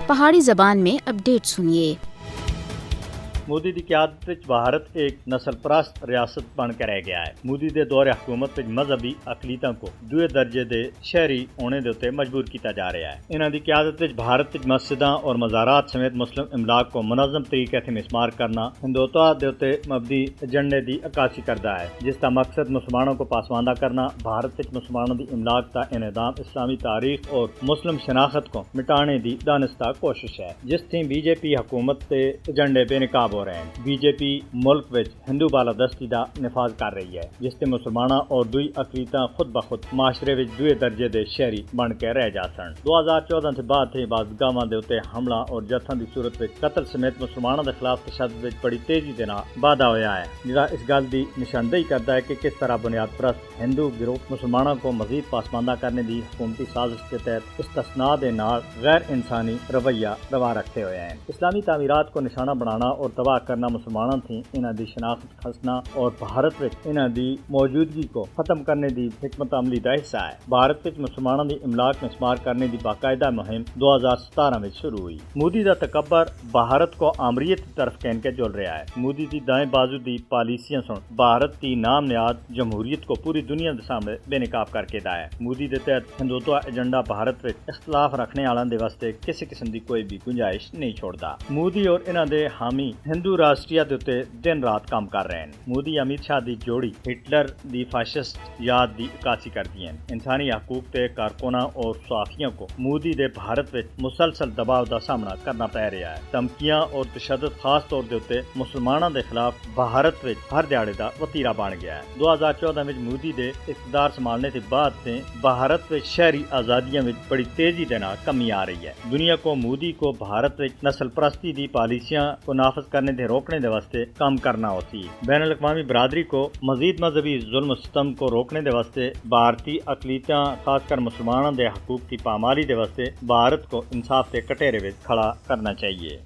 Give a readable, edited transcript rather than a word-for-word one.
پہاڑی زبان میں اپڈیٹ سنیے۔ مودی دی قیادت وچ بھارت ایک نسل پرست ریاست بن کے رہ گیا ہے۔ مودی دے دور حکومت وچ مذہبی اقلیتاں کو دوے درجے دے شہری ہونے دے اوتے مجبور کیتا جا رہا ہے۔ انہاں دی قیادت وچ بھارت وچ مسجداں اور مزارات سمیت مسلم املاک کو منظم طریقے سے مسمار کرنا ہندوتوا دے اوتے مبنی ایجنڈے دی عکاسی کردا ہے، جس کا مقصد مسلمانوں کو پاسماندہ کرنا، بھارت وچ مسلمانوں دی املاک کا انہدام، اسلامی تاریخ اور مسلم شناخت کو مٹانے دی دانستہ کوشش ہے، جس تھی بی جے پی حکومت تے ایجنڈے بے نقاب ہو رہے ہیں۔ بی جے پی ملک وچ ہندو بالادستی دا نفاذ کر رہی ہے، جس تے مسلماناں اور دوئی اقلیتاں خود بخود معاشرے وچ دوے درجے دے شہری بن کے رہ جا سن۔ 2014 سے بعد تھی بعض گاواں دے اوتے حملہ اور جتھاں دی صورت وچ قتل سمیت مسلماناں دے خلاف تشدد وچ بڑی تیزی دے نال واਧਾ ہویا ہے، جہاں اس گل دی نشاندہی کرتا ہے کہ کس طرح بنیاد پرست ہندو گروہ مسلمانوں کو مزید پاسماندہ کرنے دی حکومتی سازش کے تحت استثناء دے نال غیر انسانی رویہ روا رکھے ہوئے ہیں۔ اسلامی تعمیرات کو نشانہ بنانا اور تباہ کرنا مسلمانوں تھی انہاں دی شناخت کھسنا اور بھارت وچ انہاں دی موجودگی کو ختم کرنے دی حکمت عملی دا حصہ ہے۔ بھارت وچ مسلمانوں دی املاک مسمار کرنے دی باقاعدہ مہم 2017 میں شروع ہوئی۔ مودی دا تکبر بھارت کو آمریت کی طرف کہن کے جل رہا ہے۔ مودی دی دائیں بازو دی پالیسیاں سن بھارت کی نام نیاد جمہوریت کو پوری دنیا دے سامنے بے نقاب کر کے دا ہے۔ مودی دے تحت ہندوتوا ایجنڈا بھارت وچ اختلاف رکھنے والوں دے واسطے کسی قسم دی کوئی بھی گنجائش نہیں چھوڑدا۔ مودی اور انہاں دے حامی ہندو راشٹریت دے اوتے دن رات کام کر رہے ہیں۔ مودی امت شاہ دی جوڑی ہٹلر دی فاشسٹ یاد دی عکاسی کرتی ہیں۔ انسانی حقوق تے کارکناں اور صحافیوں کو مودی دے بھارت وچ مسلسل دباؤ دا سامنا کرنا پے رہا ہے۔ دھمکیاں اور تشدد خاص طور دے اوتے مسلماناں دے خلاف بھارت وچ ہر دیہڑے دا وتیرا بن گیا ہے۔ 2014 وچ مودی دے اقتدار سنبھالنے کے بعد سے بھارت وچ شہری آزادیاں وچ بڑی تیزی دے نال کمی آ رہی ہے۔ دنیا کو مودی کو بھارت وچ نسل پرستی دی پالیسیاں کو نافذ کرنے تے روکنے دے واسطے کام کرنا ہوتی ہے۔ بین الاقوامی برادری کو مزید مذہبی ظلم و ستم کو روکنے دے واسطے بھارتی اقلیتاں خاص کر مسلمانوں دے حقوق کی پامالی دے واسطے بھارت کو انصاف کے کٹہرے وچ کھڑا کرنا چاہیے۔